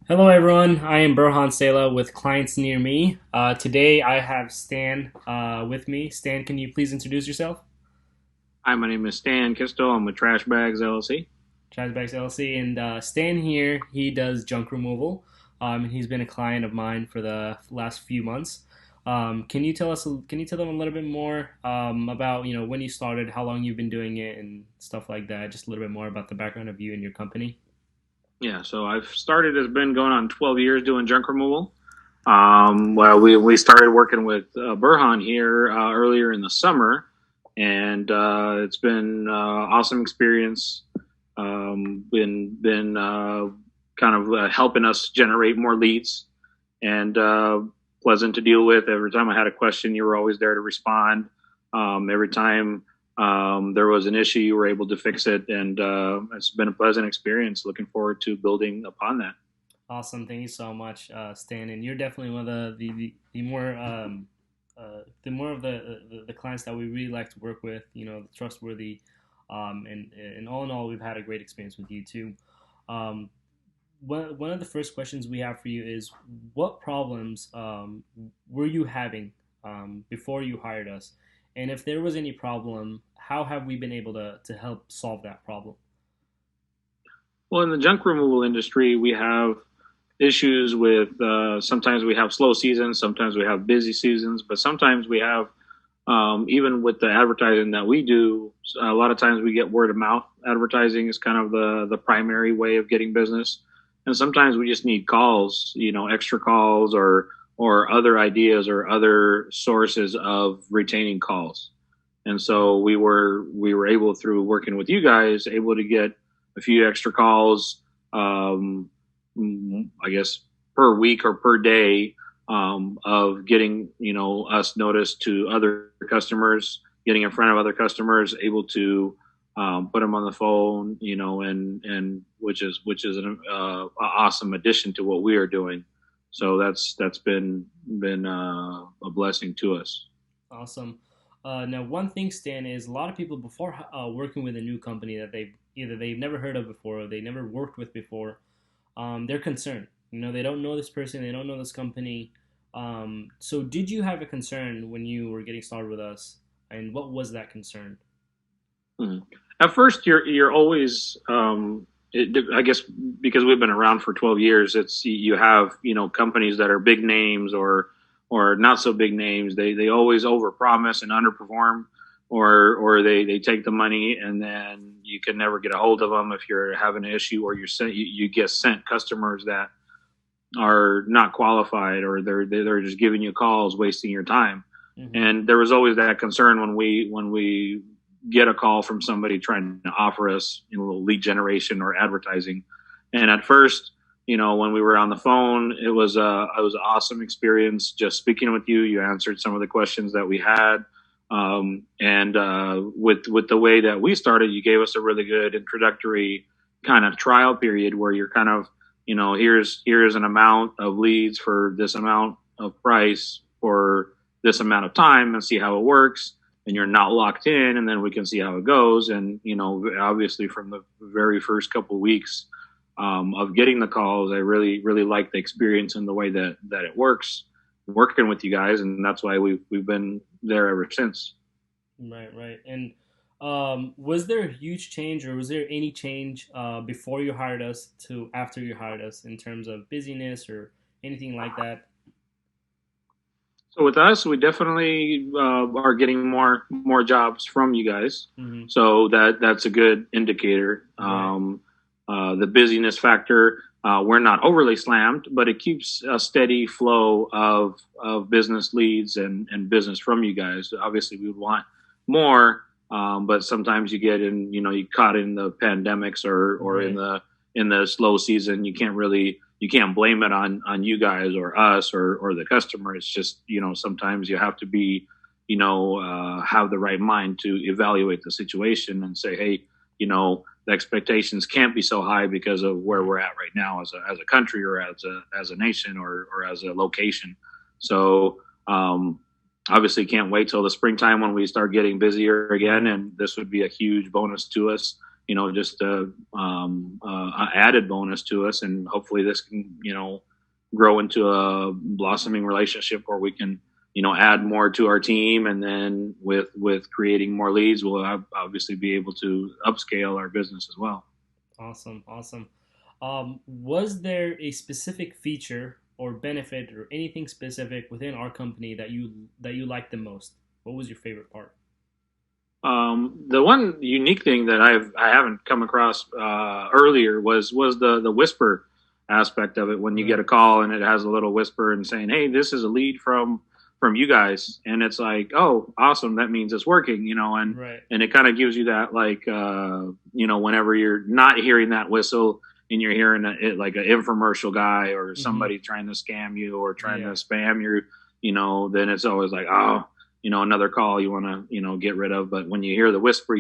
Hello, everyone. I am Burhan Sela with Clients Near Me. Today, I have Stan with me. Stan, can you please introduce yourself? Hi, my name is Stan Kistel. I'm with Trash Bags LLC. Chargebacks LLC. And Stan here, he does junk removal. And he's been a client of mine for the last few months. Can you tell us? Can you tell them a little bit more about when you started, how long you've been doing it, and stuff like that? Just a little bit more about the background of you and your company. Yeah, so I've started, it's been going on 12 years doing junk removal. We started working with Burhan here earlier in the summer, and it's been awesome experience. Been kind of helping us generate more leads and pleasant to deal with. Every time I had a question, you were always there to respond. Every time there was an issue, you were able to fix it, and it's been a pleasant experience. Looking forward to building upon that. Awesome. Thank you so much, Stan. And you're definitely one of the more the more of the clients that we really like to work with. The trustworthy, and all in all, we've had a great experience with you too. Um, one of the first questions we have for you is, what problems were you having before you hired us? And if there was any problem, how have we been able to help solve that problem? Well, in the junk removal industry, we have issues with sometimes we have slow seasons, sometimes we have busy seasons, but sometimes we have even with the advertising that we do, a lot of times we get word of mouth advertising is kind of the primary way of getting business, and sometimes we just need calls, extra calls or other ideas or other sources of retaining calls. And so we were able, through working with you guys, able to get a few extra calls, um, I guess per week or per day, of getting us noticed to other customers, getting in front of other customers, able to put them on the phone, and which is an awesome addition to what we are doing. So that's been a blessing to us. Awesome. Now, one thing, Stan, is a lot of people before working with a new company that they've never heard of before or they never worked with before, they're concerned. They don't know this person, they don't know this company. So, did you have a concern when you were getting started with us, and what was that concern? Mhm. At first, you're always, I guess, because we've been around for 12 years. It's you have companies that are big names or not so big names. They always overpromise and underperform, or they take the money and then you can never get a hold of them if you're having an issue, or you get sent customers that are not qualified, or they're just giving you calls, wasting your time. Hmm. And there was always that concern when we get a call from somebody trying to offer us a little lead generation or advertising. And at first, when we were on the phone, it was an awesome experience just speaking with you. You answered some of the questions that we had. And with the way that we started, you gave us a really good introductory kind of trial period where you're kind of, here's an amount of leads for this amount of price for this amount of time, and see how it works. And you're not locked in, and then we can see how it goes. And obviously from the very first couple of weeks of getting the calls, I really like the experience and the way that it works working with you guys, and that's why we've been there ever since. Right, right. And was there a huge change, or was there any change before you hired us to after you hired us in terms of busyness or anything like that? So with us, we definitely are getting more jobs from you guys. Hmm. So that's a good indicator. Right. The busyness factor, we're not overly slammed, but it keeps a steady flow of business leads and business from you guys. Obviously, we would want more, but sometimes you get in, you caught in the pandemics or in Right. the slow season. You can't blame it on you guys or us or the customer. It's just sometimes you have to be have the right mind to evaluate the situation and say, hey, the expectations can't be so high because of where Right. we're at right now as a country or as a nation or as a location. So obviously can't wait till the springtime when we start getting busier again, Right. and this would be a huge bonus to us. just a added bonus to us, and hopefully this can grow into a blossoming relationship where we can add more to our team, and then with creating more leads, we'll obviously be able to upscale our business as well. Awesome, awesome. Was there a specific feature or benefit or anything specific within our company that you liked the most? What was your favorite part? The one unique thing that I haven't come across earlier was the whisper aspect of it. When you get Right, a call and it has a little whisper and saying, "Hey, this is a lead from you guys," and it's like, "Oh, awesome! That means it's working," right. and it kind of gives you that, like, whenever you're not hearing that whistle and you're hearing like an infomercial guy or Mm-hmm. somebody trying to scam you or trying to Yeah, spam you, then it's always like, oh, another call you want to get rid of. But when you hear the whisper,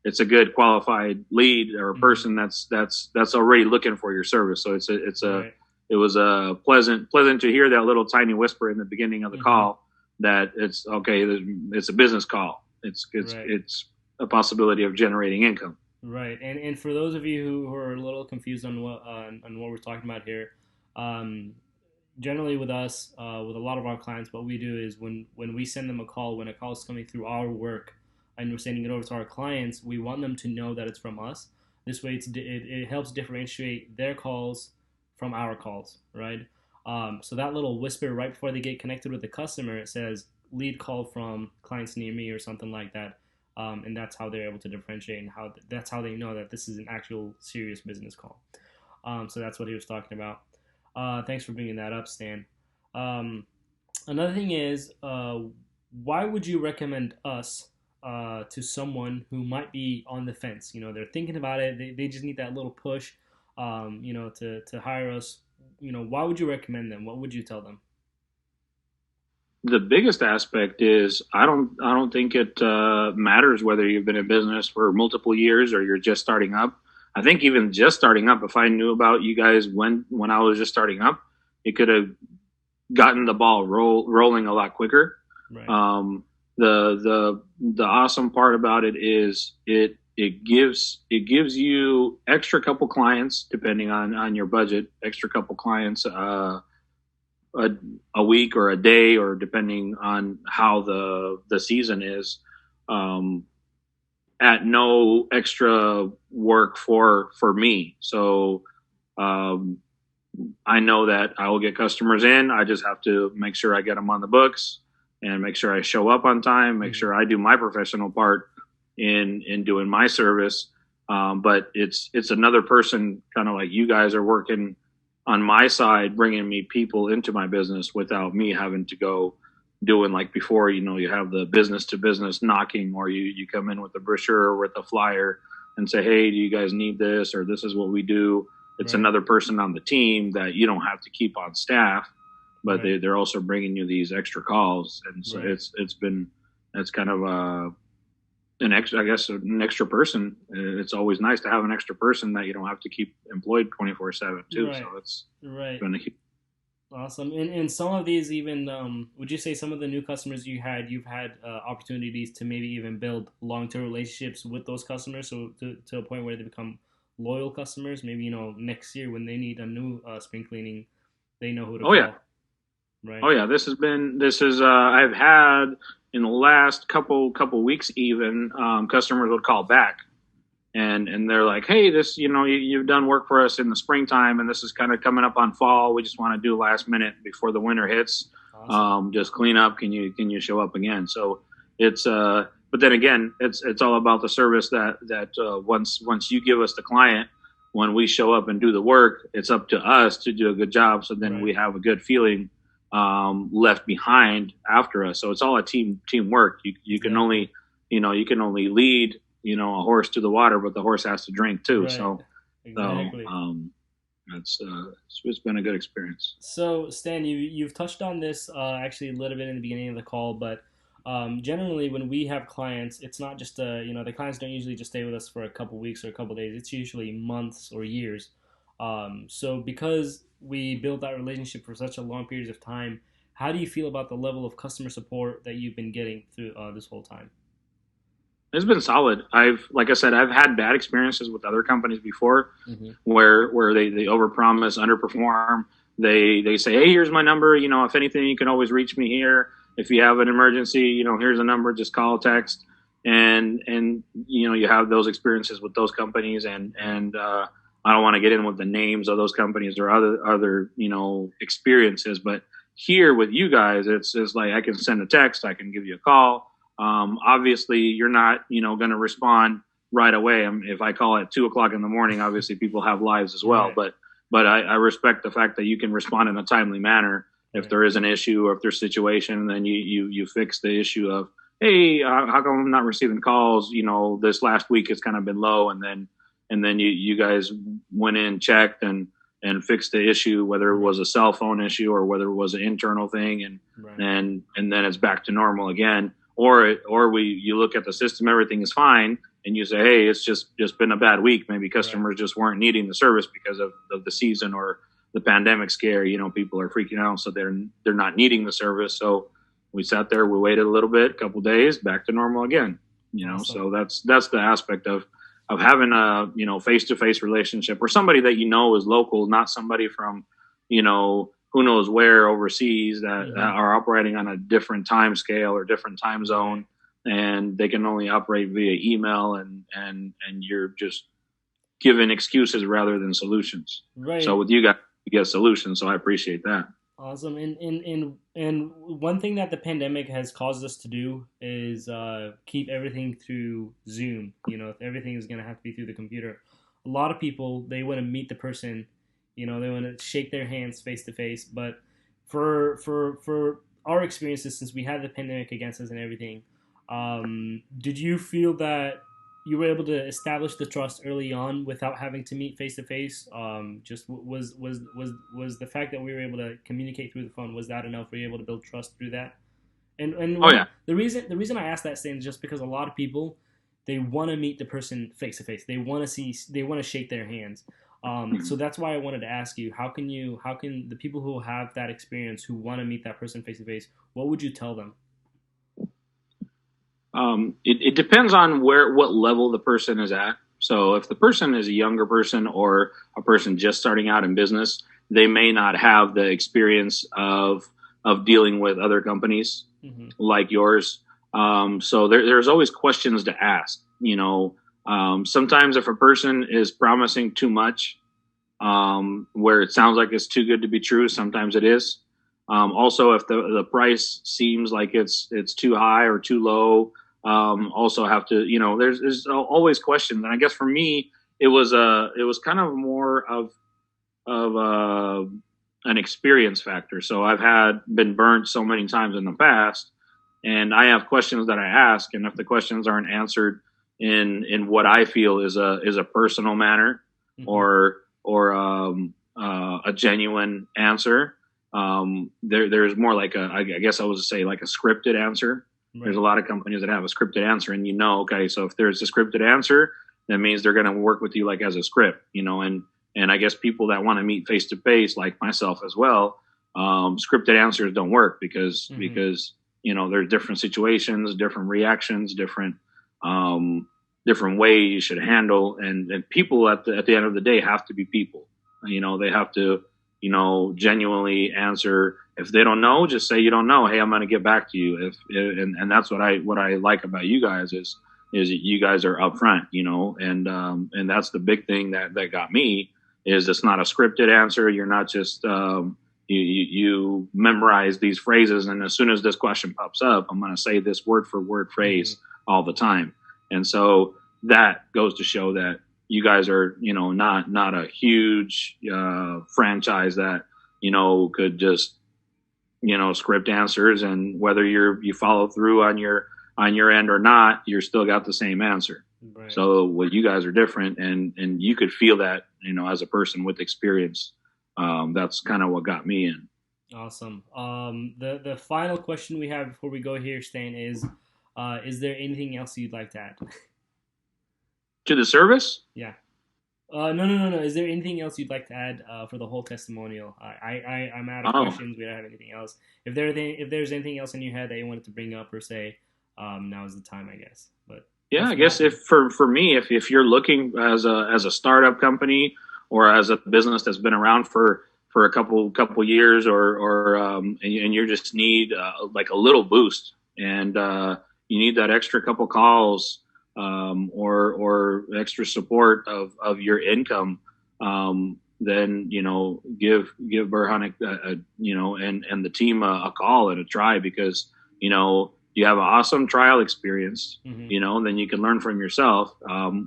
it's a good qualified lead or a mm-hmm. person that's already looking for your service. So Right. it was a pleasant to hear that little tiny whisper in the beginning of the Mm-hmm. call, that it's okay, it's a business call, Right. it's a possibility of generating income. Right. And for those of you who are a little confused on what we're talking about here, um, generally with us, with a lot of our clients, what we do is when we send them a call, when a call is coming through our work, and we're sending it over to our clients, we want them to know that it's from us. This way, it helps differentiate their calls from our calls, right? So that little whisper right before they get connected with the customer, it says lead call from clients near me or something like that. And that's how they're able to differentiate, and that's how they know that this is an actual serious business call. So that's what he was talking about. Thanks for bringing that up, Stan. Um, Another thing is, why would you recommend us to someone who might be on the fence? You know, they're thinking about it. They just need that little push, to hire us. You know, why would you recommend them? What would you tell them? The biggest aspect is I don't think it matters whether you've been in business for multiple years or you're just starting up. I think even just starting up, if I knew about you guys when I was just starting up, it could have gotten the ball rolling a lot quicker. Right. Um, the awesome part about it is it gives you extra couple clients depending on your budget, extra couple clients a, a week or a day, or depending on how the season is, um, at no extra work for me. So um, I know that I will get customers in. I just have to make sure I get them on the books and make sure I show up on time, make Mm-hmm. sure I do my professional part in doing my service. But it's another person, kind of like you guys are working on my side, bringing me people into my business without me having to go doing like before. You have the business to business knocking, or you come in with a brochure or with a flyer and say, hey, do you guys need this, or this is what we do. It's Right. another person on the team that you don't have to keep on staff, but Right. they're also bringing you these extra calls, and so Right. it's kind of an extra, I guess, an extra person. It's always nice to have an extra person that you don't have to keep employed 24/7 too. So Right. it's Right. been a Awesome. And some of these even, would you say some of the new customers you've had opportunities to maybe even build long-term relationships with those customers, so to a point where they become loyal customers? Maybe, next year when they need a new spring cleaning, they know who to oh yeah. call, right? Oh yeah, this is I've had in the last couple weeks even, customers would call back and they're like, hey, this, you've done work for us in the springtime, and this is kind of coming up on fall. We just want to do last minute before the winter hits. Awesome. Just clean up. Can you show up again? So it's but then again, it's all about the service that once you give us the client, when we show up and do the work, it's up to us to do a good job. So then Right. we have a good feeling left behind after us. So it's all a teamwork. You can Exactly. only lead a horse to the water, but the horse has to drink too. Right. So Exactly. it's been a good experience. So, Stan, you've touched on this actually a little bit in the beginning of the call, but generally when we have clients, it's not just the clients don't usually just stay with us for a couple weeks or a couple days. It's usually months or years. So, because we built that relationship for such a long period of time, how do you feel about the level of customer support that you've been getting through this whole time? It's been solid. Like I said, I've had bad experiences with other companies before, Hmm. where they overpromise, underperform. They say, hey, here's my number. If anything, you can always reach me here. If you have an emergency, here's a number. Just call, text, and you have those experiences with those companies, Right. and I don't want to get in with the names of those companies or other experiences, but here with you guys, it's like I can send a text, I can give you a call. Obviously, you're not, going to respond right away. If I call at 2 o'clock in the morning, obviously people have lives as well. Right. But I respect the fact that you can respond in a timely manner. If Right. there is an issue or if there's a situation, then you fix the issue of, hey, how come I'm not receiving calls? This last week it's kind of been low, and then you guys went in, checked, and fixed the issue, whether it Right. was a cell phone issue or whether it was an internal thing, and Right. and and then it's back to normal again. Or you look at the system, everything is fine, and you say, hey, it's just been a bad week. Maybe Right. customers just weren't needing the service because of the season or the pandemic scare. People are freaking out, so they're not needing the service. So we sat there, we waited a little bit, a couple days, back to normal again. Awesome. So that's the aspect of having a face to face relationship or somebody that is local, not somebody from who knows where overseas that Hmm. are operating on a different time scale or different time Right. zone, and they can only operate via email, and you're just giving excuses rather than solutions. So Right. with you guys, you get solutions. So I appreciate that. Awesome. And one thing that the pandemic has caused us to do is keep everything through Zoom. If everything is going to have to be through the computer. A lot of people, they want to meet the person. They want to shake their hands face to face. But for our experiences, since we had the pandemic against us and everything, did you feel that you were able to establish the trust early on without having to meet face to face? Just was the fact that we were able to communicate through the phone, was that enough? Were you able to build trust through that? And Oh yeah. the reason I asked that, Stan, is just because a lot of people, they want to meet the person face to face. They want to shake their hands. So Mhm. that's why I wanted to ask you, how can the people who have that experience, who want to meet that person face to face, what would you tell them? It depends on what level the person is at. So if the person is a younger person or a person just starting out in business, they may not have the experience of dealing with other companies Hmm. like yours. So there's always questions to ask. Sometimes if a person is promising too much, where it sounds like it's too good to be true, sometimes it is. Also, if the price seems like it's too high or too low, also have to there's always questions. And I guess for me, it was kind of more of an experience factor. So I've had been burnt so many times in the past, and I have questions that I ask, and if the questions aren't answered in what I feel is a personal manner Hmm. or a genuine answer, there's more like I guess I would say like a scripted answer. There's a Right. lot of companies that have a scripted answer, and okay, so if there's a scripted answer, that means they're going to work with you like as a script, and I guess people that want to meet face to face, like myself as well, scripted answers don't work because Hmm. because there's different situations, different reactions, um, different ways you should handle, and people at the end of the day have to be people. They have to genuinely answer. If they don't know, just say you don't know. Hey, I'm going to get back to you. If and that's what I like about you guys is that you guys are upfront, and that's the big thing that got me is it's not a scripted answer. You're not just you memorize these phrases, and as soon as this question pops up, I'm going to say this word for word Hmm. phrase all the time. And so that goes to show that you guys are not a huge franchise that could just script answers, and whether you follow through on your end or not, you're still got the same answer. Right. So what you guys are different, and you could feel that as a person with experience. That's kind of what got me in. Awesome. The final question we have before we go here, Stan, is there anything else you'd like to add? To the service. Yeah. No, no, no, no. Is there anything else you'd like to add for the whole testimonial? I'm out of Oh, questions. We don't have anything else. If there's anything else in your head that you wanted to bring up or say, now is the time, I guess. But Yeah, I What's guess happening? if for me, if you're looking as a startup company or as a business that's been around for a couple years, and you just need like a little boost, and you need that extra couple calls, or extra support of your income, then give Burhan and the team a call and a try, because you have an awesome trial experience, Hmm. then you can learn from yourself.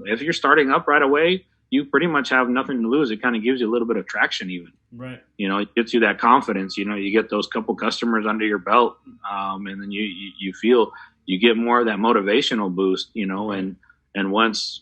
If you're starting up right away, you pretty much have nothing to lose. It kind of gives you a little bit of traction, even. Right. It gets you that confidence. You get those couple customers under your belt, and then you feel you get more of that motivational boost. Right. And once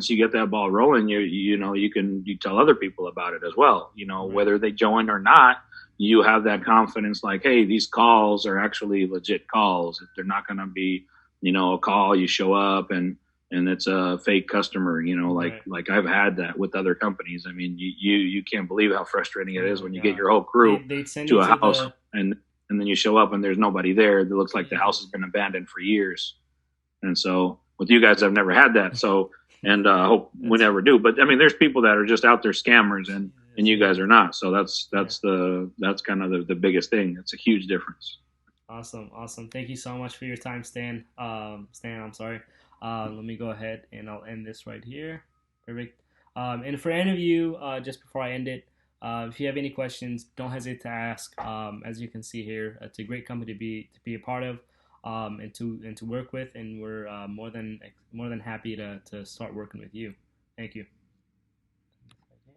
you get that ball rolling, you tell other people about it as well. Right. Whether they join or not, you have that confidence, like, hey, these calls are actually legit calls. If they're not going to be, a call you show up and it's a fake customer, like Right. I've had that with other companies. I mean, you can't believe how frustrating it Oh is my when you get God. your whole crew They'd send to you a to house, the and then you show up and there's nobody there. It looks like the house has Jesus. been abandoned for years. And so with you guys, I've never had that. So, and hope we That's never do. But I mean, there's people that are just out there scammers, and Jesus. you Yeah. guys are not. So that's Yeah. that's kind of the biggest thing. It's a huge difference. Awesome. Awesome. Thank you so much for your time, Stan. Stan, I'm sorry. Let me go ahead and I'll end this right here. Perfect. And for any of you, just before I end it, if you have any questions, don't hesitate to ask. As you can see here, it's a great company to be a part of, and to work with, and we're more than happy to start working with you. Thank you.